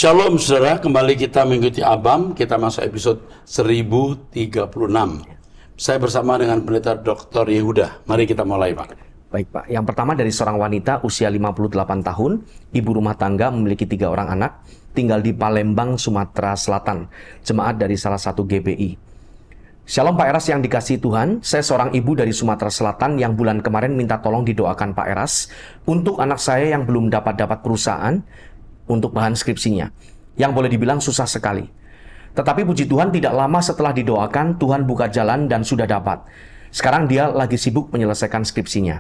Shalom saudara, kembali kita mengikuti Abam, kita masuk episode 1036. Saya bersama dengan Pendeta Dr. Yehuda. Mari kita mulai, Pak. Baik, Pak. Yang pertama dari seorang wanita usia 58 tahun, ibu rumah tangga, memiliki 3 orang anak, tinggal di Palembang, Sumatera Selatan, jemaat dari salah satu GBI. Shalom Pak Eras yang dikasihi Tuhan, saya seorang ibu dari Sumatera Selatan yang bulan kemarin minta tolong didoakan Pak Eras untuk anak saya yang belum dapat perusahaan untuk bahan skripsinya, yang boleh dibilang susah sekali. Tetapi puji Tuhan tidak lama setelah didoakan, Tuhan buka jalan dan sudah dapat. Sekarang dia lagi sibuk menyelesaikan skripsinya.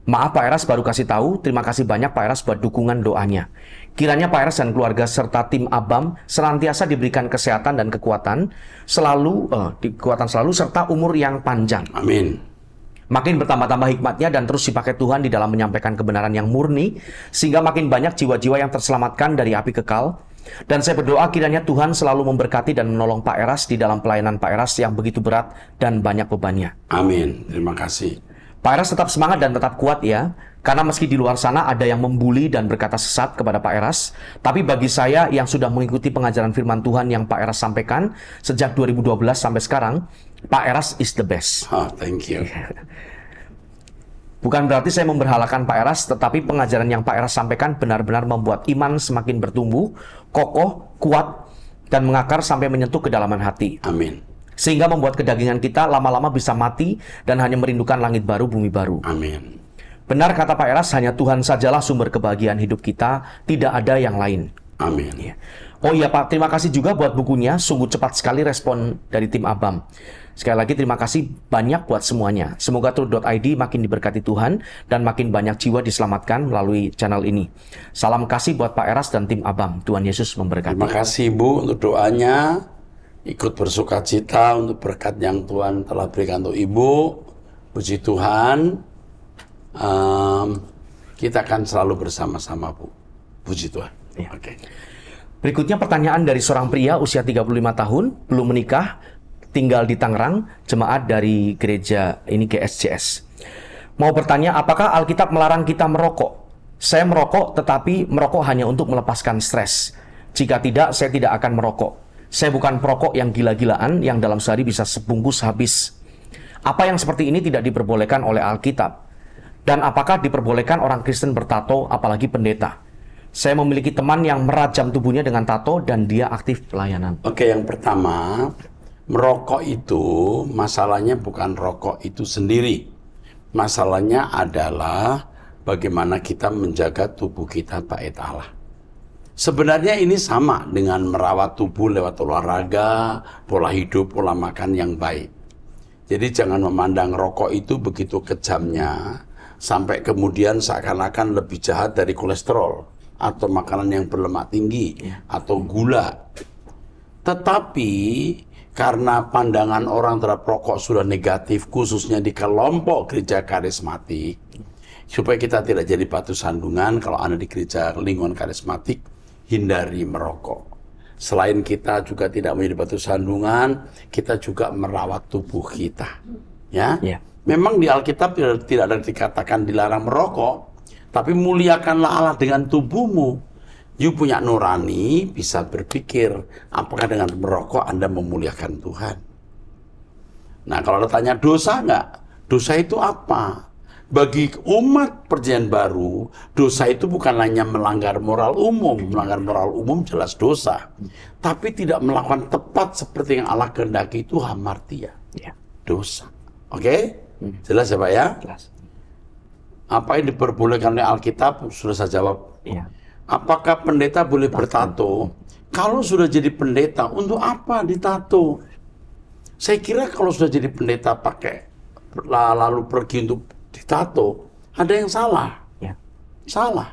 Maaf Pak Eras baru kasih tahu, terima kasih banyak Pak Eras buat dukungan doanya. Kiranya Pak Eras dan keluarga serta tim Abam senantiasa diberikan kesehatan dan kekuatan selalu serta umur yang panjang. Amin. Makin bertambah-tambah hikmatnya dan terus dipakai Tuhan di dalam menyampaikan kebenaran yang murni, sehingga makin banyak jiwa-jiwa yang terselamatkan dari api kekal. Dan saya berdoa kiranya Tuhan selalu memberkati dan menolong Pak Eras di dalam pelayanan Pak Eras yang begitu berat dan banyak bebannya. Amin, terima kasih. Pak Eras tetap semangat dan tetap kuat ya, karena meski di luar sana ada yang membuli dan berkata sesat kepada Pak Eras, tapi bagi saya yang sudah mengikuti pengajaran firman Tuhan yang Pak Eras sampaikan sejak 2012 sampai sekarang, Pak Eras is the best. Oh, thank you. Bukan berarti saya memberhalakan Pak Eras, tetapi pengajaran yang Pak Eras sampaikan benar-benar membuat iman semakin bertumbuh, kokoh, kuat, dan mengakar sampai menyentuh kedalaman hati. Amin. Sehingga membuat kedagingan kita lama-lama bisa mati dan hanya merindukan langit baru, bumi baru. Amin. Benar kata Pak Eras, hanya Tuhan sajalah sumber kebahagiaan hidup kita, tidak ada yang lain. Amin. Ya. Oh iya Pak, terima kasih juga buat bukunya, sungguh cepat sekali respon dari tim Abam. Sekali lagi terima kasih banyak buat semuanya. Semoga Truth.id makin diberkati Tuhan dan makin banyak jiwa diselamatkan melalui channel ini. Salam kasih buat Pak Eras dan tim Abam. Tuhan Yesus memberkati. Terima kasih Bu untuk doanya. Ikut bersukacita untuk berkat yang Tuhan telah berikan untuk Ibu. Puji Tuhan. Kita akan selalu bersama-sama Bu. Puji Tuhan. Ya. Oke. Berikutnya pertanyaan dari seorang pria usia 35 tahun, belum menikah, tinggal di Tangerang, jemaat dari gereja ini GSJS. Mau bertanya, apakah Alkitab melarang kita merokok? Saya merokok, tetapi merokok hanya untuk melepaskan stres. Jika tidak, saya tidak akan merokok. Saya bukan perokok yang gila-gilaan, yang dalam sehari bisa sebungkus habis. Apa yang seperti ini tidak diperbolehkan oleh Alkitab? Dan apakah diperbolehkan orang Kristen bertato, apalagi pendeta? Saya memiliki teman yang merajam tubuhnya dengan tato dan dia aktif pelayanan. Oke, yang pertama, merokok itu masalahnya bukan rokok itu sendiri. Masalahnya adalah bagaimana kita menjaga tubuh kita taat Allah. Sebenarnya ini sama dengan merawat tubuh lewat olahraga, pola hidup, pola makan yang baik. Jadi jangan memandang rokok itu begitu kejamnya, sampai kemudian seakan-akan lebih jahat dari kolesterol, atau makanan yang berlemak tinggi, atau gula. Tetapi karena pandangan orang terhadap rokok sudah negatif, khususnya di kelompok gereja karismatik, supaya kita tidak jadi batu sandungan, kalau Anda di gereja lingkungan karismatik, hindari merokok. Selain kita juga tidak menjadi batu sandungan, kita juga merawat tubuh kita. Ya, memang di Alkitab tidak ada dikatakan dilarang merokok, tapi muliakanlah Allah dengan tubuhmu. You punya nurani, bisa berpikir, apakah dengan merokok Anda memuliakan Tuhan? Nah, kalau Anda tanya dosa nggak? Dosa itu apa? Bagi umat perjanjian baru, dosa itu bukan hanya melanggar moral umum. Melanggar moral umum jelas dosa. Tapi tidak melakukan tepat seperti yang Allah kehendaki itu hamartia. Dosa. Oke? Jelas ya Pak ya? Jelas. Apa yang diperbolehkan oleh Alkitab? Sudah saya jawab. Apakah pendeta boleh bertato? Kalau sudah jadi pendeta, untuk apa ditato? Saya kira kalau sudah jadi pendeta pakai lalu pergi untuk ditato, ada yang salah. Salah.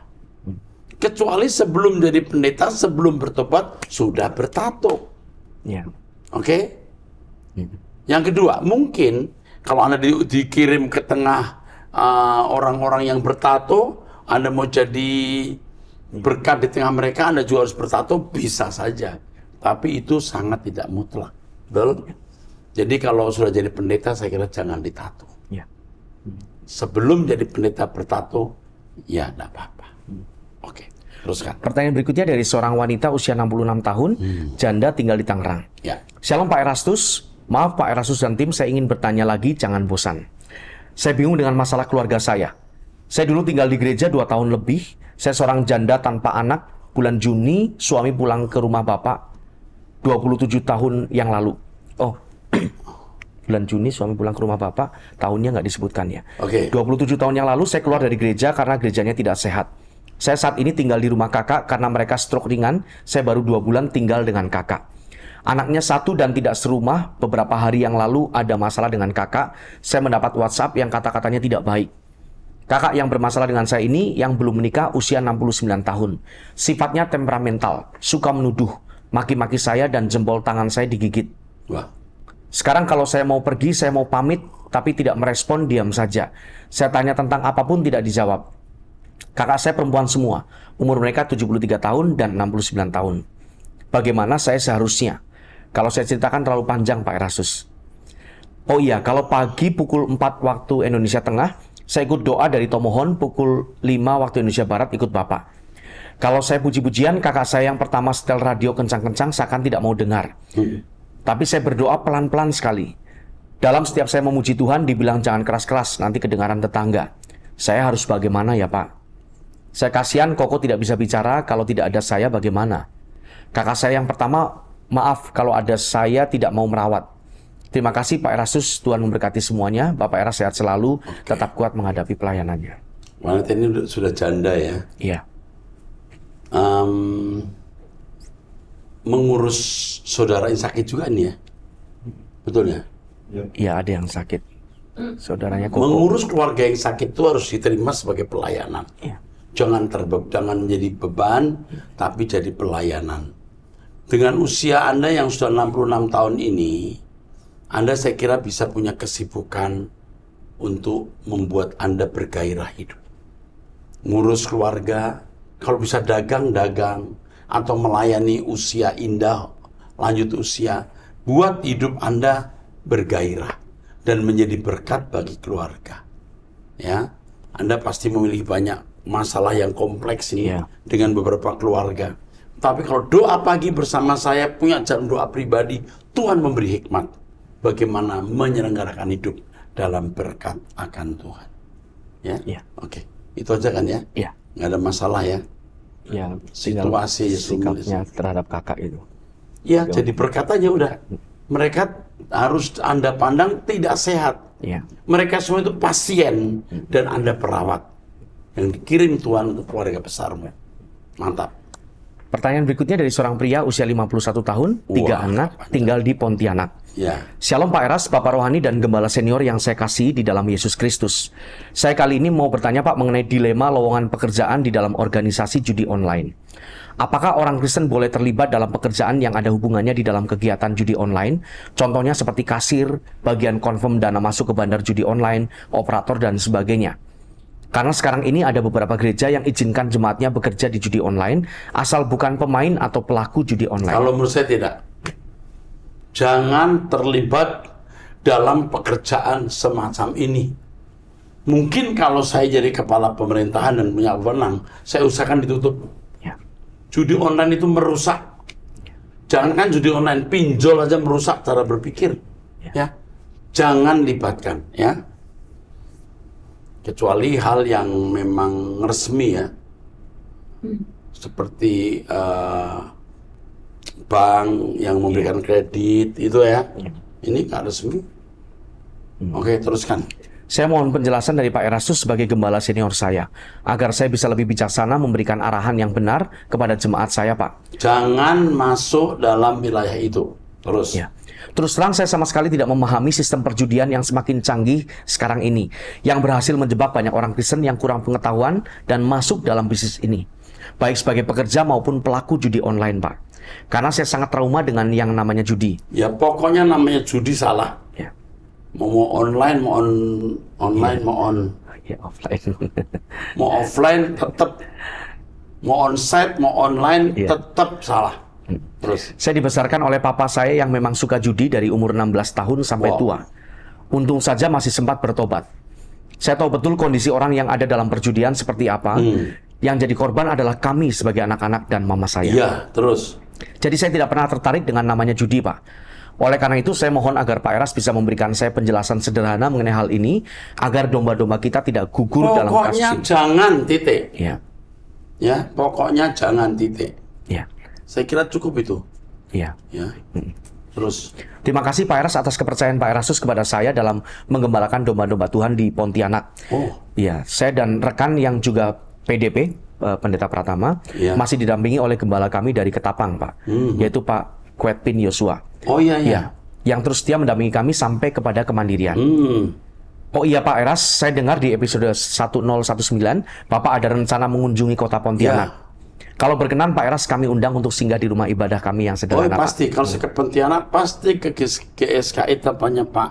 Kecuali sebelum jadi pendeta, sebelum bertobat, sudah bertato. Oke? Yang kedua, mungkin kalau Anda dikirim ke tengah orang-orang yang bertato, Anda mau jadi berkat di tengah mereka, Anda juga harus bertato, bisa saja. Tapi itu sangat tidak mutlak. Betul? Jadi kalau sudah jadi pendeta, saya kira jangan ditato. Sebelum jadi pendeta bertato, ya tidak apa-apa. Oke. teruskan. Pertanyaan berikutnya dari seorang wanita usia 66 tahun, janda tinggal di Tangerang. Ya. Shalom Pak Erastus, maaf Pak Erastus dan tim, saya ingin bertanya lagi, jangan bosan. Saya bingung dengan masalah keluarga saya. Saya dulu tinggal di gereja 2 tahun lebih, saya seorang janda tanpa anak, bulan Juni suami pulang ke rumah bapak 27 tahun yang lalu. Oh, bulan Juni suami pulang ke rumah bapak, tahunnya nggak disebutkan ya. Oke. 27 tahun yang lalu saya keluar dari gereja karena gerejanya tidak sehat. Saya saat ini tinggal di rumah kakak karena mereka stroke ringan, saya baru 2 bulan tinggal dengan kakak. Anaknya 1 dan tidak serumah, beberapa hari yang lalu ada masalah dengan kakak, saya mendapat WhatsApp yang kata-katanya tidak baik. Kakak yang bermasalah dengan saya ini yang belum menikah usia 69 tahun. Sifatnya temperamental, suka menuduh, maki-maki saya dan jempol tangan saya digigit. Wah. Sekarang kalau saya mau pergi, saya mau pamit, tapi tidak merespon, diam saja. Saya tanya tentang apapun, tidak dijawab. Kakak saya perempuan semua, umur mereka 73 tahun dan 69 tahun. Bagaimana saya seharusnya? Kalau saya ceritakan terlalu panjang, Pak Erastus. Oh iya, kalau pagi pukul 4 waktu Indonesia Tengah, saya ikut doa dari Tomohon, pukul 5 waktu Indonesia Barat ikut Bapak. Kalau saya puji-pujian, kakak saya yang pertama setel radio kencang-kencang, seakan tidak mau dengar. Tapi saya berdoa pelan-pelan sekali. Dalam setiap saya memuji Tuhan, dibilang jangan keras-keras, nanti kedengaran tetangga. Saya harus bagaimana ya Pak? Saya kasihan Koko tidak bisa bicara, kalau tidak ada saya bagaimana? Kakak saya yang pertama, maaf kalau ada saya tidak mau merawat. Terima kasih Pak Erastus, Tuhan memberkati semuanya. Bapak Eras sehat selalu, tetap kuat menghadapi pelayanannya. Wanita ini sudah janda ya? Iya. Mengurus saudara yang sakit juga nih ya? Betul ya? Iya, ada yang sakit. Saudaranya Koko. Mengurus keluarga yang sakit itu harus diterima sebagai pelayanan. Iya. Jangan menjadi beban, tapi jadi pelayanan. Dengan usia Anda yang sudah 66 tahun ini, Anda saya kira bisa punya kesibukan untuk membuat Anda bergairah hidup. Ngurus keluarga, kalau bisa dagang, atau melayani usia indah, lanjut usia, buat hidup Anda bergairah dan menjadi berkat bagi keluarga. Ya, Anda pasti memiliki banyak masalah yang kompleks ini dengan beberapa keluarga. Tapi kalau doa pagi bersama saya, punya jalan doa pribadi, Tuhan memberi hikmat bagaimana menyelenggarakan hidup dalam berkat akan Tuhan. Ya, Oke. Itu aja kan ya? Iya. Nggak ada masalah ya? Ya, Situasi sikapnya terhadap kakak itu. Ya, jadi berkat aja udah. Mereka harus Anda pandang tidak sehat. Iya. Mereka semua itu pasien dan Anda perawat yang dikirim Tuhan untuk keluarga besarmu. Mantap. Pertanyaan berikutnya dari seorang pria usia 51 tahun, 3 anak, tinggal di Pontianak. Ya. Shalom Pak Eras, Bapak Rohani dan Gembala Senior yang saya kasih di dalam Yesus Kristus. Saya kali ini mau bertanya Pak mengenai dilema lowongan pekerjaan di dalam organisasi judi online. Apakah orang Kristen boleh terlibat dalam pekerjaan yang ada hubungannya di dalam kegiatan judi online? Contohnya seperti kasir, bagian confirm dana masuk ke bandar judi online, operator dan sebagainya. Karena sekarang ini ada beberapa gereja yang izinkan jemaatnya bekerja di judi online, asal bukan pemain atau pelaku judi online. Kalau menurut saya tidak. Jangan terlibat dalam pekerjaan semacam ini. Mungkin kalau saya jadi kepala pemerintahan dan punya wewenang, saya usahakan ditutup. Ya. Judi online itu merusak. Jangankan judi online, pinjol aja merusak cara berpikir. Ya. Jangan libatkan, ya. Kecuali hal yang memang resmi ya, seperti bank yang memberikan kredit itu ya, ini nggak resmi. Oke, teruskan. Saya mohon penjelasan dari Pak Erastus sebagai gembala senior saya, agar saya bisa lebih bijaksana memberikan arahan yang benar kepada jemaat saya, Pak. Jangan masuk dalam wilayah itu. Terus. Ya. Terus terang saya sama sekali tidak memahami sistem perjudian yang semakin canggih sekarang ini, yang berhasil menjebak banyak orang Kristen yang kurang pengetahuan dan masuk dalam bisnis ini, baik sebagai pekerja maupun pelaku judi online, Pak. Karena saya sangat trauma dengan yang namanya judi. Ya pokoknya namanya judi salah. Ya. Mau online, mau online, Ya, offline. mau offline tetap, mau onsite, mau online tetap salah. Terus. Saya dibesarkan oleh papa saya yang memang suka judi dari umur 16 tahun sampai tua. Untung saja masih sempat bertobat. Saya tahu betul kondisi orang yang ada dalam perjudian seperti apa. Yang jadi korban adalah kami sebagai anak-anak dan mama saya. Iya, terus. Jadi saya tidak pernah tertarik dengan namanya judi, Pak. Oleh karena itu, saya mohon agar Pak Eras bisa memberikan saya penjelasan sederhana mengenai hal ini, agar domba-domba kita tidak gugur dalam kasus Pokoknya ini. jangan titik. Ya, Ya, pokoknya jangan titik. ya, Saya kira cukup itu. ya. Ya. Terus. Terima kasih Pak Eras atas kepercayaan Pak Erasus kepada saya dalam menggembalakan domba-domba Tuhan di Pontianak. Oh. Ya, saya dan rekan yang juga PDP, Pendeta Pratama, Iya. masih didampingi oleh gembala kami dari Ketapang, Pak, yaitu Pak Kwetpin Yosua. Oh iya, iya. Ya, yang terus setia mendampingi kami sampai kepada kemandirian. Oh iya Pak Eras, saya dengar di episode 1019, Bapak ada rencana mengunjungi kota Pontianak. Ya. Kalau berkenan Pak Eras, kami undang untuk singgah di rumah ibadah kami yang Oh sederhana, Pak. pasti, kalau saya ke Pontianak, pasti ke GSKI tempatnya Pak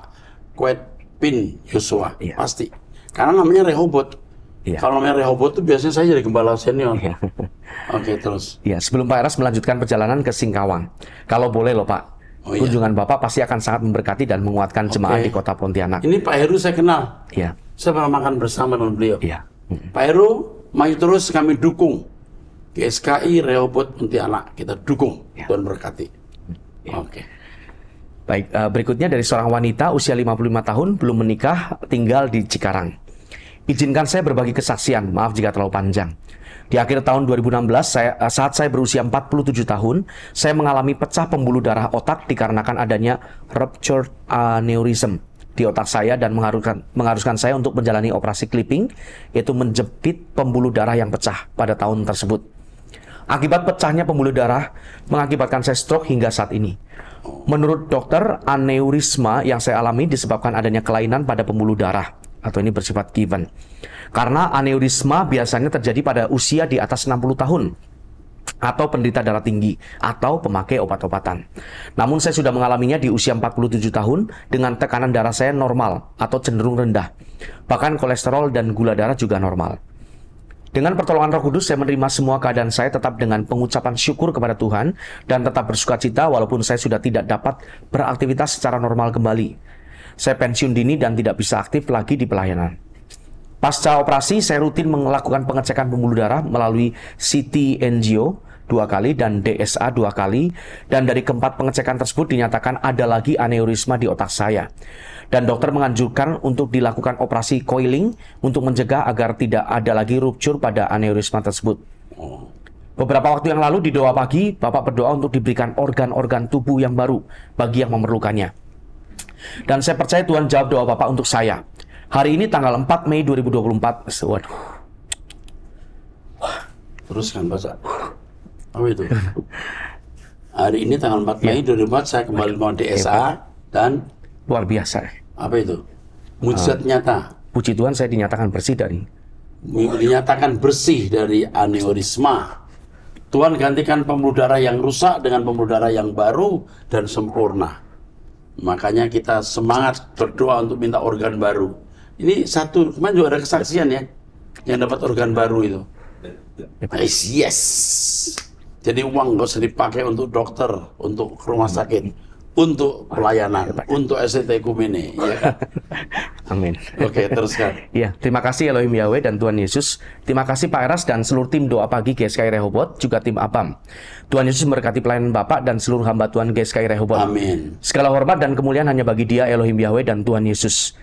Kwetpin Yosua. Iya. Pasti. Karena namanya Rehobot. Iya. Kalau namanya Rehobot itu biasanya saya jadi gembala senior. Iya. Oke, terus. Ya, sebelum Pak Eras melanjutkan perjalanan ke Singkawang. Kalau boleh loh Pak, Oh, iya. kunjungan Bapak pasti akan sangat memberkati dan menguatkan jemaat Oke. di kota Pontianak. Ini Pak Heru saya kenal. Iya, Saya pernah makan bersama dengan beliau. iya. Pak Heru, maju terus, kami dukung. GSKI Rehobot Pontianak, kita dukung. Ya. Tuhan berkati. Oke. Baik, berikutnya dari seorang wanita usia 55 tahun, belum menikah, tinggal di Cikarang. Izinkan saya berbagi kesaksian, maaf jika terlalu panjang. Di akhir tahun 2016, saat saya berusia 47 tahun, saya mengalami pecah pembuluh darah otak dikarenakan adanya ruptured aneurysm di otak saya dan mengharuskan saya untuk menjalani operasi clipping, yaitu menjepit pembuluh darah yang pecah pada tahun tersebut. Akibat pecahnya pembuluh darah mengakibatkan saya stroke hingga saat ini. Menurut dokter, aneurisma yang saya alami disebabkan adanya kelainan pada pembuluh darah, atau ini bersifat given. Karena aneurisma biasanya terjadi pada usia di atas 60 tahun, atau penderita darah tinggi, atau pemakai obat-obatan. Namun saya sudah mengalaminya di usia 47 tahun dengan tekanan darah saya normal atau cenderung rendah. Bahkan kolesterol dan gula darah juga normal. Dengan pertolongan Roh Kudus, saya menerima semua keadaan saya tetap dengan pengucapan syukur kepada Tuhan dan tetap bersukacita walaupun saya sudah tidak dapat beraktivitas secara normal kembali. Saya pensiun dini dan tidak bisa aktif lagi di pelayanan. Pasca operasi, saya rutin melakukan pengecekan pembuluh darah melalui CT angio 2 kali dan DSA 2 kali, dan dari keempat pengecekan tersebut dinyatakan ada lagi aneurisma di otak saya. Dan dokter menganjurkan untuk dilakukan operasi coiling untuk mencegah agar tidak ada lagi ruptur pada aneurisma tersebut. Beberapa waktu yang lalu di doa pagi, Bapak berdoa untuk diberikan organ-organ tubuh yang baru bagi yang memerlukannya. Dan saya percaya Tuhan jawab doa Bapak untuk saya. Hari ini tanggal 4 Mei 2024. Waduh. Teruskan baca. Apa itu? Hari ini tanggal 4 Mei 2004 saya kembali mau DSA dan Luar biasa. apa itu? Mujizat nyata. Puji Tuhan saya dinyatakan bersih dari. Dinyatakan bersih dari aneurisma. Tuhan gantikan pembuluh darah yang rusak dengan pembuluh darah yang baru dan sempurna. Makanya kita semangat berdoa untuk minta organ baru. Ini satu, kemarin juga ada kesaksian ya, yang dapat organ baru itu. Yes. Jadi uang nggak usah dipakai untuk dokter, untuk rumah sakit, untuk pelayanan, untuk SCT Ekumene. Ya kan? Amin. Oke, teruskan. Ya, terima kasih Elohim Yahweh dan Tuhan Yesus. Terima kasih Pak Eras dan seluruh tim doa pagi GSKI Rehobot, juga tim ABAM. Tuhan Yesus memberkati pelayanan Bapak dan seluruh hamba Tuhan GSKI Rehobot. Amin. Segala hormat dan kemuliaan hanya bagi Dia, Elohim Yahweh dan Tuhan Yesus.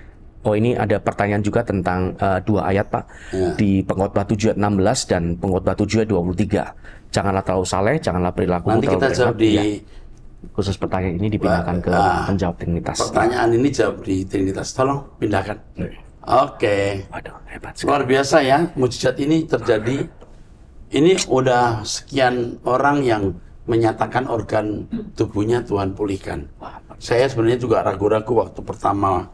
Oh, ini ada pertanyaan juga tentang 2 ayat Pak, Ya. di Pengkhotbah 7 ayat 16 dan Pengkhotbah 7 ayat 23. Janganlah terlalu saleh, janganlah perilaku Nanti kita jawab di khusus pertanyaan ini dipindahkan ke penjawab Trinitas. pertanyaan ini jawab di Trinitas. Tolong pindahkan. Oke. Waduh, hebat sekali. Luar biasa ya, mujizat ini terjadi. Ini udah sekian orang yang menyatakan organ tubuhnya Tuhan pulihkan. Saya sebenarnya juga ragu-ragu waktu pertama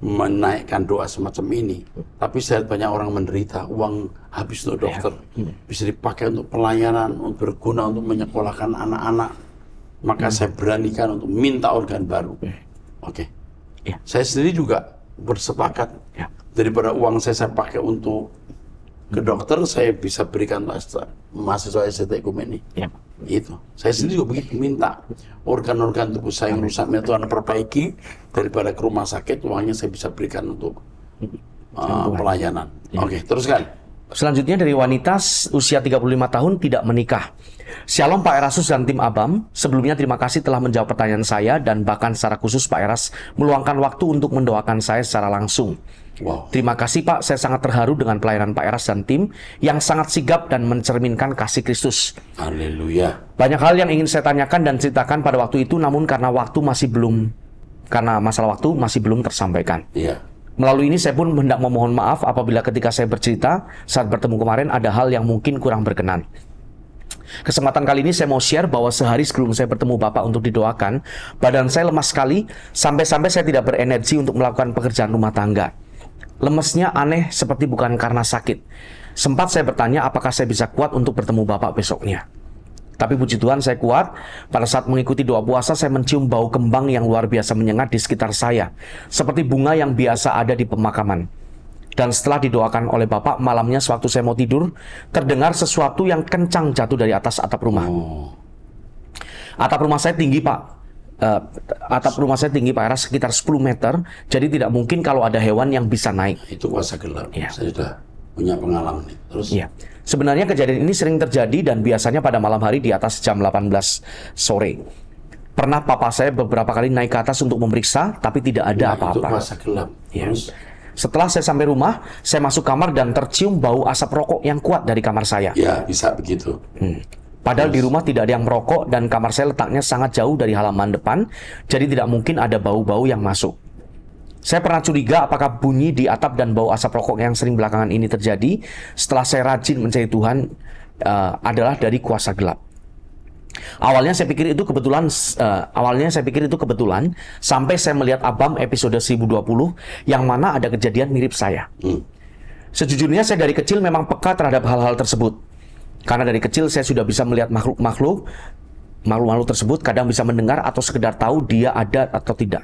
menaikkan doa semacam ini. Tapi saya lihat banyak orang menderita, uang habis untuk dokter. Bisa dipakai untuk pelayanan, untuk berguna untuk menyekolahkan anak-anak. Maka saya beranikan untuk minta organ baru. Oke. Ya. Saya sendiri juga bersepakat. Ya. Daripada uang saya pakai untuk ke dokter, saya bisa berikan mahasiswa SCT Ekumene. Ya. Itu. Saya sendiri juga begitu minta organ-organ tubuh saya yang rusak, Tuhan perbaiki, daripada ke rumah sakit, uangnya saya bisa berikan untuk pelayanan. Oke, teruskan. Selanjutnya dari wanita usia 35 tahun tidak menikah. Shalom Pak Erastus dan tim Abam. Sebelumnya terima kasih telah menjawab pertanyaan saya dan bahkan secara khusus Pak Eras meluangkan waktu untuk mendoakan saya secara langsung. Wow. Terima kasih Pak, saya sangat terharu dengan pelayanan Pak Eras dan tim yang sangat sigap dan mencerminkan kasih Kristus. Haleluya. Banyak hal yang ingin saya tanyakan dan ceritakan pada waktu itu, namun karena masalah waktu masih belum tersampaikan. Iya. Melalui ini saya pun hendak memohon maaf apabila ketika saya bercerita saat bertemu kemarin ada hal yang mungkin kurang berkenan. Kesempatan kali ini saya mau share bahwa sehari sebelum saya bertemu Bapak untuk didoakan, badan saya lemas sekali sampai-sampai saya tidak berenergi untuk melakukan pekerjaan rumah tangga. Lemesnya aneh seperti bukan karena sakit. Sempat saya bertanya apakah saya bisa kuat untuk bertemu Bapak besoknya. Tapi puji Tuhan saya kuat. Pada saat mengikuti doa puasa saya mencium bau kembang yang luar biasa menyengat di sekitar saya. Seperti bunga yang biasa ada di pemakaman. Dan setelah didoakan oleh Bapak, malamnya sewaktu saya mau tidur, terdengar sesuatu yang kencang jatuh dari atas atap rumah. Atap rumah saya tinggi Pak. Atap rumah saya tinggi Pak Eras sekitar 10 meter. Jadi tidak mungkin kalau ada hewan yang bisa naik. Itu kuasa gelap. Ya. Saya sudah punya pengalaman. Terus? Ya. Sebenarnya kejadian ini sering terjadi dan biasanya pada malam hari di atas jam 18 sore. Pernah papa saya beberapa kali naik ke atas untuk memeriksa, tapi tidak ada apa-apa. Itu kuasa gelap. Ya. Terus? Setelah saya sampai rumah, saya masuk kamar dan tercium bau asap rokok yang kuat dari kamar saya. Ya, bisa begitu. Padahal di rumah tidak ada yang merokok dan kamar saya letaknya sangat jauh dari halaman depan, jadi tidak mungkin ada bau-bau yang masuk. Saya pernah curiga apakah bunyi di atap dan bau asap rokok yang sering belakangan ini terjadi setelah saya rajin mencari Tuhan adalah dari kuasa gelap. Awalnya saya pikir itu kebetulan sampai saya melihat Abam episode 1020 yang mana ada kejadian mirip saya. Sejujurnya saya dari kecil memang peka terhadap hal-hal tersebut. Karena dari kecil saya sudah bisa melihat makhluk-makhluk tersebut, kadang bisa mendengar atau sekedar tahu dia ada atau tidak.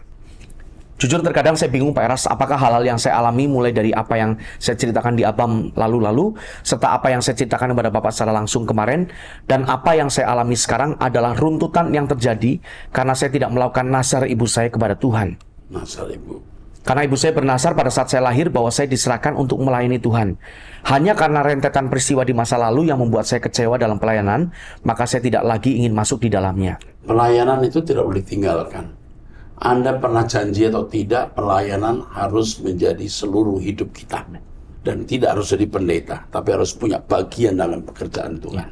Jujur terkadang saya bingung Pak Eras, apakah hal-hal yang saya alami mulai dari apa yang saya ceritakan di Abam lalu-lalu, serta apa yang saya ceritakan kepada Bapak secara langsung kemarin, dan apa yang saya alami sekarang adalah runtutan yang terjadi karena saya tidak melakukan nazar ibu saya kepada Tuhan. Nazar ibu. Karena ibu saya bernazar pada saat saya lahir bahwa saya diserahkan untuk melayani Tuhan. Hanya karena rentetan peristiwa di masa lalu yang membuat saya kecewa dalam pelayanan, maka saya tidak lagi ingin masuk di dalamnya. Pelayanan itu tidak boleh tinggalkan. Anda pernah janji atau tidak, pelayanan harus menjadi seluruh hidup kita. Dan tidak harus jadi pendeta, tapi harus punya bagian dalam pekerjaan Tuhan.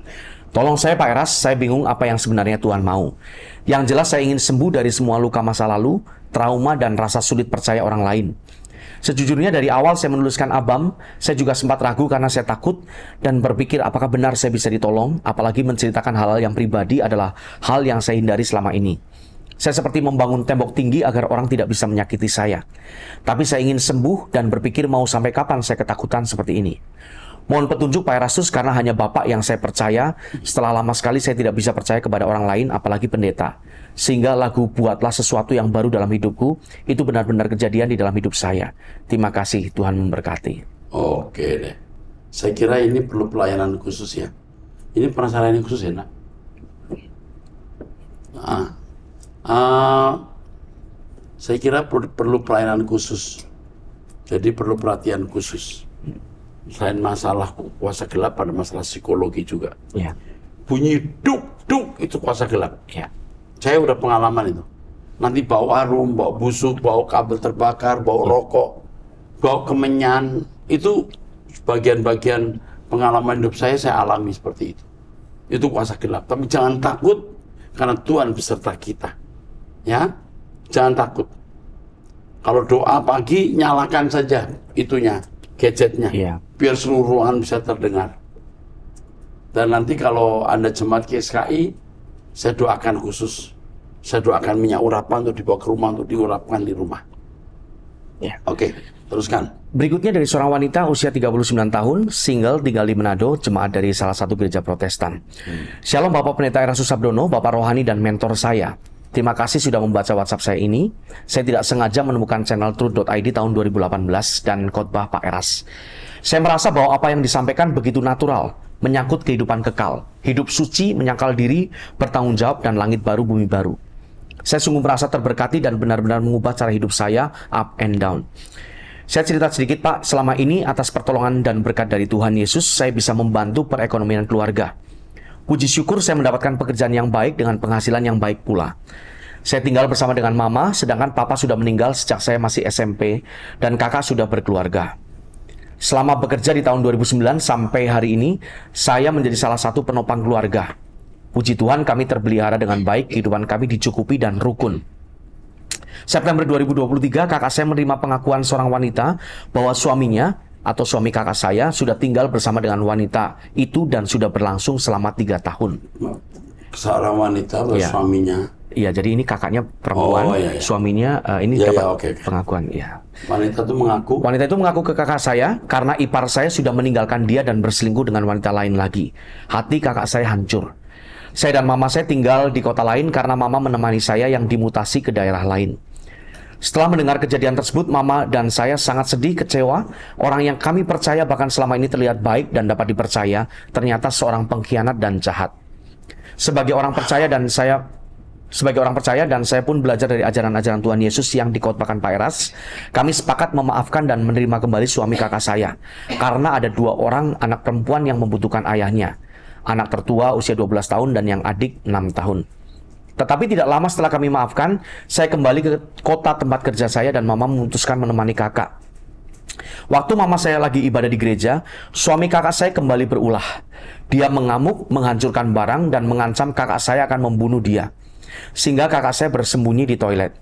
Tolong saya Pak Eras, saya bingung apa yang sebenarnya Tuhan mau. Yang jelas saya ingin sembuh dari semua luka masa lalu, trauma, dan rasa sulit percaya orang lain. Sejujurnya dari awal saya menuliskan Abam, saya juga sempat ragu karena saya takut dan berpikir apakah benar saya bisa ditolong, apalagi menceritakan hal-hal yang pribadi adalah hal yang saya hindari selama ini. Saya seperti membangun tembok tinggi agar orang tidak bisa menyakiti saya. Tapi saya ingin sembuh dan berpikir mau sampai kapan saya ketakutan seperti ini. Mohon petunjuk Pak Erastus karena hanya Bapak yang saya percaya. Setelah lama sekali saya tidak bisa percaya kepada orang lain apalagi pendeta. Sehingga lagu Buatlah Sesuatu Yang Baru dalam hidupku itu benar-benar kejadian di dalam hidup saya. Terima kasih, Tuhan memberkati. Oke deh. Saya kira ini perlu pelayanan khusus ya. Ini pernah saya layani khusus ya nak? Saya kira perlu pelayanan khusus. Jadi perlu perhatian khusus. Selain masalah kuasa gelap, ada masalah psikologi juga. Ya. Bunyi duk itu kuasa gelap. Ya. Saya udah pengalaman itu. Nanti bau harum, bau busuk, bau kabel terbakar, bau rokok, bau kemenyan. Itu bagian-bagian pengalaman hidup saya alami seperti itu. Itu kuasa gelap. Tapi jangan takut karena Tuhan beserta kita. Ya, jangan takut. Kalau doa pagi, nyalakan saja itunya, gadgetnya, biar seluruh ruangan bisa terdengar. Dan nanti kalau Anda jemaat GSKI, saya doakan khusus. Saya doakan minyak urapan untuk dibawa ke rumah, untuk diurapkan di rumah. Ya. Oke, teruskan. Berikutnya dari seorang wanita usia 39 tahun, single, tinggal di Manado, jemaat dari salah satu gereja Protestan. Shalom Bapak Pendeta Erastus Sabdono, Bapak rohani dan mentor saya. Terima kasih sudah membaca WhatsApp saya ini. Saya tidak sengaja menemukan channel Truth.id tahun 2018 dan khotbah Pak Eras. Saya merasa bahwa apa yang disampaikan begitu natural, menyangkut kehidupan kekal, hidup suci, menyangkal diri, bertanggung jawab, dan langit baru, bumi baru. Saya sungguh merasa terberkati dan benar-benar mengubah cara hidup saya up and down. Saya cerita sedikit Pak, selama ini atas pertolongan dan berkat dari Tuhan Yesus, saya bisa membantu perekonomian keluarga. Puji syukur saya mendapatkan pekerjaan yang baik dengan penghasilan yang baik pula. Saya tinggal bersama dengan mama, sedangkan papa sudah meninggal sejak saya masih SMP dan kakak sudah berkeluarga. Selama bekerja di tahun 2009 sampai hari ini, saya menjadi salah satu penopang keluarga. Puji Tuhan kami terpelihara dengan baik, kehidupan kami dicukupi dan rukun. September 2023, kakak saya menerima pengakuan seorang wanita bahwa suaminya atau suami kakak saya sudah tinggal bersama dengan wanita itu dan sudah berlangsung selama 3 tahun. Seorang wanita suaminya. Iya, jadi ini kakaknya perempuan, suaminya ini dapat pengakuan. Ya. Wanita itu mengaku ke kakak saya karena ipar saya sudah meninggalkan dia dan berselingkuh dengan wanita lain lagi. Hati kakak saya hancur. Saya dan mama saya tinggal di kota lain karena mama menemani saya yang dimutasi ke daerah lain. Setelah mendengar kejadian tersebut, mama dan saya sangat sedih, kecewa. Orang yang kami percaya bahkan selama ini terlihat baik dan dapat dipercaya, ternyata seorang pengkhianat dan jahat. Sebagai orang percaya dan saya pun belajar dari ajaran-ajaran Tuhan Yesus yang dikotbahkan Pak Eras, kami sepakat memaafkan dan menerima kembali suami kakak saya. Karena ada 2 orang anak perempuan yang membutuhkan ayahnya. Anak tertua usia 12 tahun dan yang adik 6 tahun. Tetapi tidak lama setelah kami maafkan, saya kembali ke kota tempat kerja saya dan mama memutuskan menemani kakak. Waktu mama saya lagi ibadah di gereja, suami kakak saya kembali berulah. Dia mengamuk, menghancurkan barang, dan mengancam kakak saya akan membunuh dia. Sehingga kakak saya bersembunyi di toilet.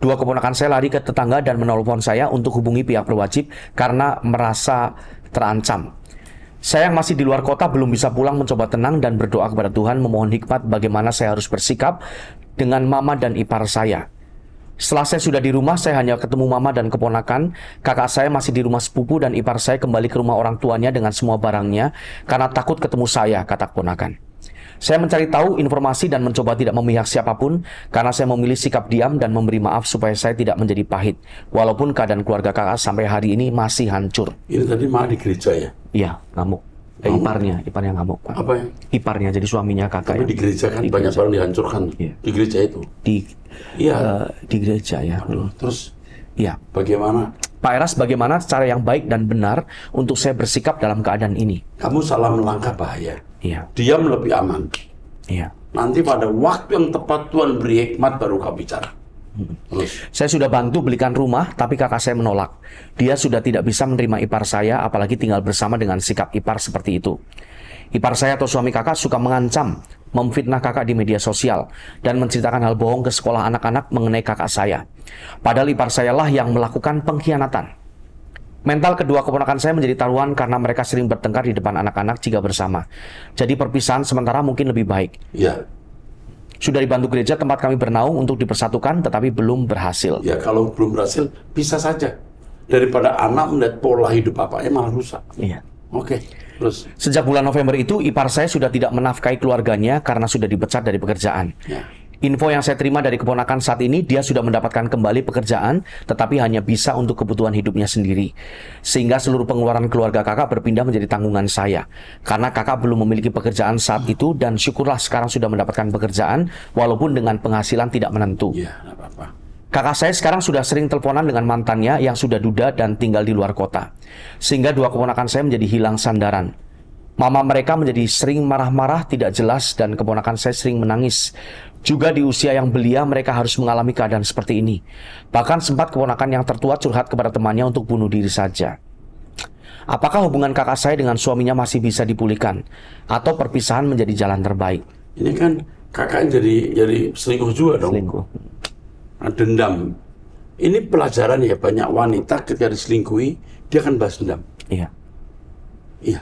2 keponakan saya lari ke tetangga dan menelpon saya untuk hubungi pihak berwajib karena merasa terancam. Saya yang masih di luar kota belum bisa pulang, mencoba tenang dan berdoa kepada Tuhan memohon hikmat bagaimana saya harus bersikap dengan mama dan ipar saya. Setelah saya sudah di rumah, saya hanya ketemu mama dan keponakan. Kakak saya masih di rumah sepupu dan ipar saya kembali ke rumah orang tuanya dengan semua barangnya karena takut ketemu saya, kata keponakan. Saya mencari tahu informasi dan mencoba tidak memihak siapapun karena saya memilih sikap diam dan memberi maaf supaya saya tidak menjadi pahit. Walaupun keadaan keluarga kakak sampai hari ini masih hancur. Ini tadi malah di gereja ya? Iya, ngamuk. Iparnya ngamuk Pak. Apa ya? Iparnya, jadi suaminya kakak. Tapi di gereja kan banyak orang dihancurkan. Iya. Di gereja itu? Di gereja ya. Terus? Iya. Bagaimana? Pak Eras, bagaimana cara yang baik dan benar untuk saya bersikap dalam keadaan ini? Kamu salah melangkah bahaya. Iya. Diam lebih aman. Iya. Nanti pada waktu yang tepat Tuhan beri hikmat baru kau bicara. Terus. Saya sudah bantu belikan rumah, tapi kakak saya menolak. Dia sudah tidak bisa menerima ipar saya, apalagi tinggal bersama dengan sikap ipar seperti itu. Ipar saya atau suami kakak suka mengancam, memfitnah kakak di media sosial, dan menceritakan hal bohong ke sekolah anak-anak mengenai kakak saya. Padahal ipar saya lah yang melakukan pengkhianatan. Mental kedua keponakan saya menjadi taruhan karena mereka sering bertengkar di depan anak-anak jika bersama. Jadi perpisahan sementara mungkin lebih baik. Ya. Sudah dibantu gereja tempat kami bernaung untuk dipersatukan, tetapi belum berhasil. Ya, kalau belum berhasil, bisa saja. Daripada anak melihat pola hidup bapaknya malah rusak. Iya. Oke, terus. Sejak bulan November itu, ipar saya sudah tidak menafkahi keluarganya karena sudah dipecat dari pekerjaan. Ya. Info yang saya terima dari keponakan saat ini, dia sudah mendapatkan kembali pekerjaan, tetapi hanya bisa untuk kebutuhan hidupnya sendiri. Sehingga seluruh pengeluaran keluarga kakak berpindah menjadi tanggungan saya. Karena kakak belum memiliki pekerjaan saat itu, dan syukurlah sekarang sudah mendapatkan pekerjaan, walaupun dengan penghasilan tidak menentu. Ya, nggak apa-apa. Kakak saya sekarang sudah sering teleponan dengan mantannya yang sudah duda dan tinggal di luar kota. Sehingga 2 keponakan saya menjadi hilang sandaran. Mama mereka menjadi sering marah-marah, tidak jelas, dan keponakan saya sering menangis. Juga di usia yang belia mereka harus mengalami keadaan seperti ini. Bahkan sempat keponakan yang tertua curhat kepada temannya untuk bunuh diri saja. Apakah hubungan kakak saya dengan suaminya masih bisa dipulihkan? Atau perpisahan menjadi jalan terbaik? Ini kan kakaknya jadi selingkuh juga dong. Selingkuh. Nah, dendam. Ini pelajaran ya, banyak wanita ketika diselingkuhi, dia akan balas dendam. Iya. Iya.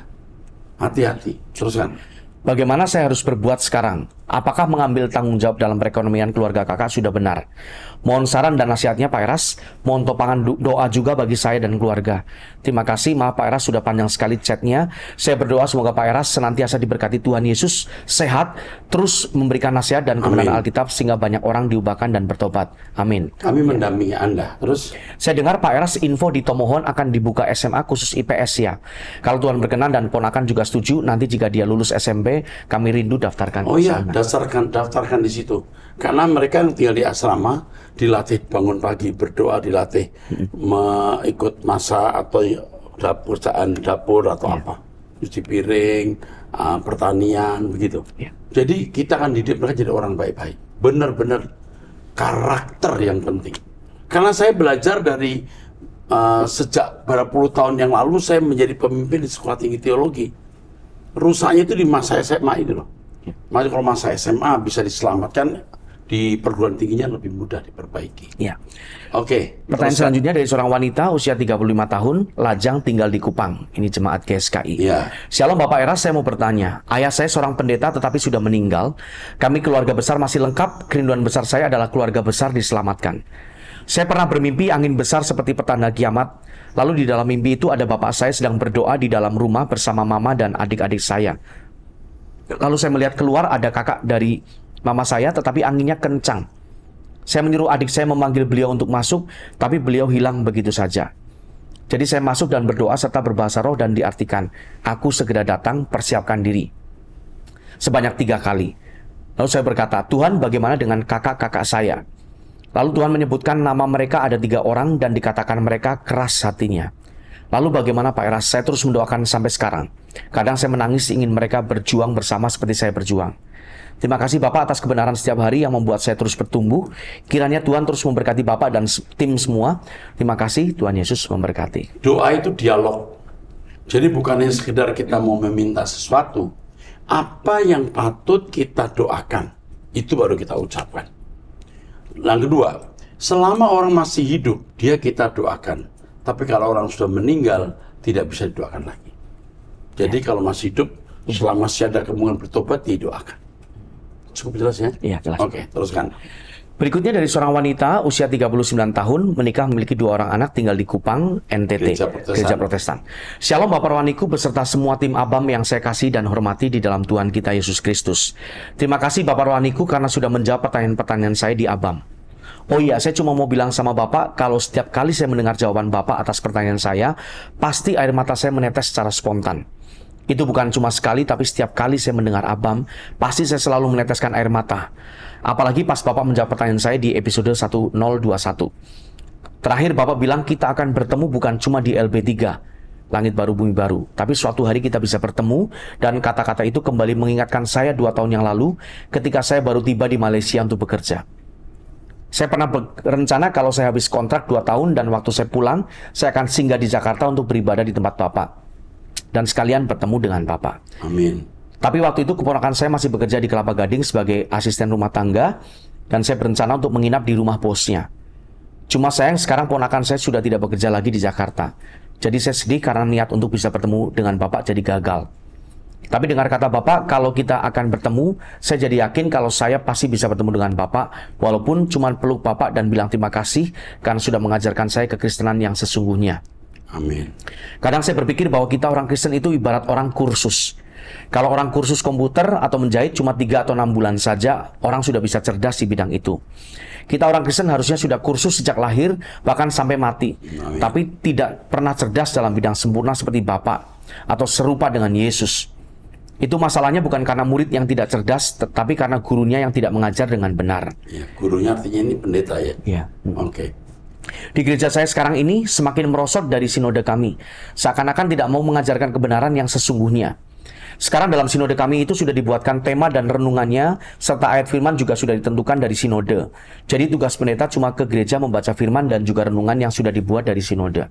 Hati-hati. Teruskan. Bagaimana saya harus berbuat sekarang? Apakah mengambil tanggung jawab dalam perekonomian keluarga kakak sudah benar? Mohon saran dan nasihatnya Pak Eras. Mohon topangan doa juga bagi saya dan keluarga. Terima kasih, maaf Pak Eras sudah panjang sekali chatnya. Saya berdoa semoga Pak Eras senantiasa diberkati Tuhan Yesus, sehat, terus memberikan nasihat dan kebenaran Alkitab sehingga banyak orang diubahkan dan bertobat. Amin. Kami mendampingi Anda. Terus? Saya dengar Pak Eras info di Tomohon akan dibuka SMA khusus IPS ya. Kalau Tuhan berkenan dan ponakan juga setuju, nanti jika dia lulus SMP, kami rindu daftarkan Oh iya, daftarkan di situ. Karena mereka yang tinggal di asrama dilatih bangun pagi berdoa, dilatih ikut masa atau pekerjaan dapur atau apa, cuci piring, pertanian begitu. Jadi kita akan didik mereka jadi orang baik-baik. Benar-benar karakter yang penting. Karena saya belajar dari sejak berapa puluh tahun yang lalu saya menjadi pemimpin di sekolah tinggi teologi. Rusaknya itu di masa SMA itu loh. Makanya kalau masa SMA bisa diselamatkan, di perguruan tingginya lebih mudah diperbaiki. Ya. Oke. Pertanyaan selanjutnya dari seorang wanita usia 35 tahun, lajang tinggal di Kupang. Ini jemaat GSKI. Ya. Shalom Bapak Era, saya mau bertanya. Ayah saya seorang pendeta tetapi sudah meninggal. Kami keluarga besar masih lengkap. Kerinduan besar saya adalah keluarga besar diselamatkan. Saya pernah bermimpi angin besar seperti petanda kiamat. Lalu di dalam mimpi itu ada bapak saya sedang berdoa di dalam rumah bersama mama dan adik-adik saya. Lalu saya melihat keluar ada kakak dari mama saya, tetapi anginnya kencang. Saya menyuruh adik saya memanggil beliau untuk masuk, tapi beliau hilang begitu saja. Jadi saya masuk dan berdoa serta berbahasa roh dan diartikan, aku segera datang, persiapkan diri. Sebanyak 3 kali. Lalu saya berkata, Tuhan bagaimana dengan kakak-kakak saya? Lalu Tuhan menyebutkan nama mereka ada 3 orang dan dikatakan mereka keras hatinya. Lalu bagaimana Pak Eras? Saya terus mendoakan sampai sekarang. Kadang saya menangis ingin mereka berjuang bersama seperti saya berjuang. Terima kasih Bapak atas kebenaran setiap hari yang membuat saya terus bertumbuh. Kiranya Tuhan terus memberkati Bapak dan tim semua. Terima kasih, Tuhan Yesus memberkati. Doa itu dialog. Jadi bukannya sekedar kita mau meminta sesuatu. Apa yang patut kita doakan, itu baru kita ucapkan. Yang kedua, selama orang masih hidup, dia kita doakan. Tapi kalau orang sudah meninggal, tidak bisa didoakan lagi. Jadi kalau masih hidup, selama masih ada kemungkinan bertobat, didoakan. Cukup jelas ya? Iya, jelas. Oke, teruskan. Berikutnya dari seorang wanita usia 39 tahun, menikah memiliki 2 orang anak tinggal di Kupang, NTT, Gereja Protestan. Shalom Bapak Rohaniku beserta semua tim ABAM yang saya kasih dan hormati di dalam Tuhan kita Yesus Kristus. Terima kasih Bapak Rohaniku karena sudah menjawab pertanyaan-pertanyaan saya di ABAM. Oh iya, saya cuma mau bilang sama Bapak, kalau setiap kali saya mendengar jawaban Bapak atas pertanyaan saya, pasti air mata saya menetes secara spontan. Itu bukan cuma sekali, tapi setiap kali saya mendengar ABAM, pasti saya selalu meneteskan air mata. Apalagi pas Bapak menjawab pertanyaan saya di episode 1021. Terakhir Bapak bilang kita akan bertemu bukan cuma di LB3, Langit Baru Bumi Baru, tapi suatu hari kita bisa bertemu, dan kata-kata itu kembali mengingatkan saya 2 tahun yang lalu ketika saya baru tiba di Malaysia untuk bekerja. Saya pernah berencana kalau saya habis kontrak 2 tahun dan waktu saya pulang, saya akan singgah di Jakarta untuk beribadah di tempat Bapak. Dan sekalian bertemu dengan Bapak. Amin. Tapi waktu itu keponakan saya masih bekerja di Kelapa Gading sebagai asisten rumah tangga, dan saya berencana untuk menginap di rumah bosnya. Cuma sayang sekarang ponakan saya sudah tidak bekerja lagi di Jakarta. Jadi saya sedih karena niat untuk bisa bertemu dengan Bapak jadi gagal. Tapi dengar kata Bapak, kalau kita akan bertemu, saya jadi yakin kalau saya pasti bisa bertemu dengan Bapak, walaupun cuma peluk Bapak dan bilang terima kasih karena sudah mengajarkan saya kekristenan yang sesungguhnya. Amin. Kadang saya berpikir bahwa kita orang Kristen itu ibarat orang kursus. Kalau orang kursus komputer atau menjahit cuma 3 atau 6 bulan saja, orang sudah bisa cerdas di bidang itu. Kita orang Kristen harusnya sudah kursus sejak lahir, bahkan sampai mati. Amin. Tapi tidak pernah cerdas dalam bidang sempurna seperti Bapak, atau serupa dengan Yesus. Itu masalahnya bukan karena murid yang tidak cerdas, tetapi karena gurunya yang tidak mengajar dengan benar. Ya, gurunya artinya ini pendeta ya? Ya. Oke. Di gereja saya sekarang ini semakin merosot dari sinode kami. Seakan-akan tidak mau mengajarkan kebenaran yang sesungguhnya. Sekarang dalam sinode kami itu sudah dibuatkan tema dan renungannya, serta ayat firman juga sudah ditentukan dari sinode. Jadi tugas pendeta cuma ke gereja membaca firman dan juga renungan yang sudah dibuat dari sinode.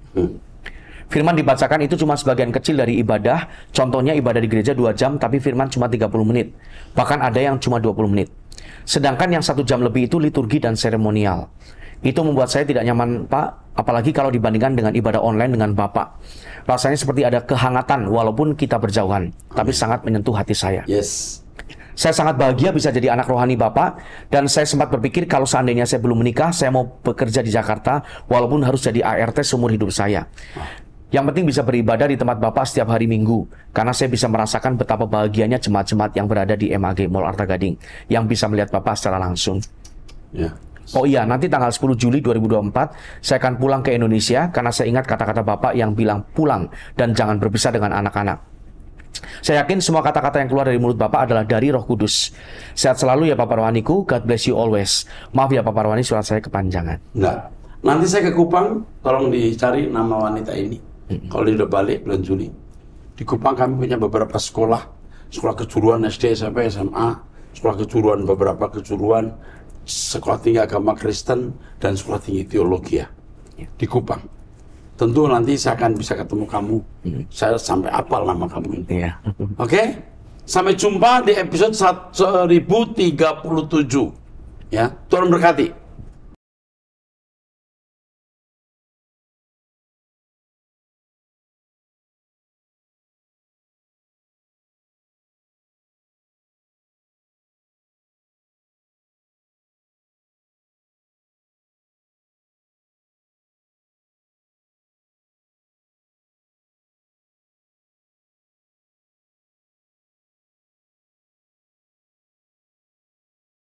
Firman dibacakan itu cuma sebagian kecil dari ibadah. Contohnya ibadah di gereja 2 jam, tapi firman cuma 30 menit. Bahkan ada yang cuma 20 menit. Sedangkan yang 1 jam lebih itu liturgi dan seremonial. Itu membuat saya tidak nyaman, Pak. Apalagi kalau dibandingkan dengan ibadah online dengan Bapak. Rasanya seperti ada kehangatan walaupun kita berjauhan. Tapi sangat menyentuh hati saya. Yes. Saya sangat bahagia bisa jadi anak rohani Bapak. Dan saya sempat berpikir kalau seandainya saya belum menikah, saya mau bekerja di Jakarta walaupun harus jadi ART seumur hidup saya. Yang penting bisa beribadah di tempat Bapak setiap hari Minggu. Karena saya bisa merasakan betapa bahagianya jemaat-jemaat yang berada di MAG Mall Arta Gading. Yang bisa melihat Bapak secara langsung. Ya. Oh iya, nanti tanggal 10 Juli 2024, saya akan pulang ke Indonesia karena saya ingat kata-kata Bapak yang bilang pulang dan jangan berpisah dengan anak-anak. Saya yakin semua kata-kata yang keluar dari mulut Bapak adalah dari Roh Kudus. Sehat selalu ya Bapak Rohaniku. God bless you always. Maaf ya Bapak Rohani, surat saya kepanjangan. Enggak. Nanti saya ke Kupang, tolong dicari nama wanita ini. Kalau dia udah balik bulan Juli. Di Kupang kami punya beberapa sekolah kejuruan SD, SMP, SMA, sekolah kejuruan, beberapa kejuruan, sekolah tinggi agama Kristen, dan sekolah tinggi teologi ya. Di Kupang. Tentu nanti saya akan bisa ketemu kamu. Saya sampai apal nama kamu ini. Iya. Oke? Sampai jumpa di episode 1037. Ya, Tuhan berkati.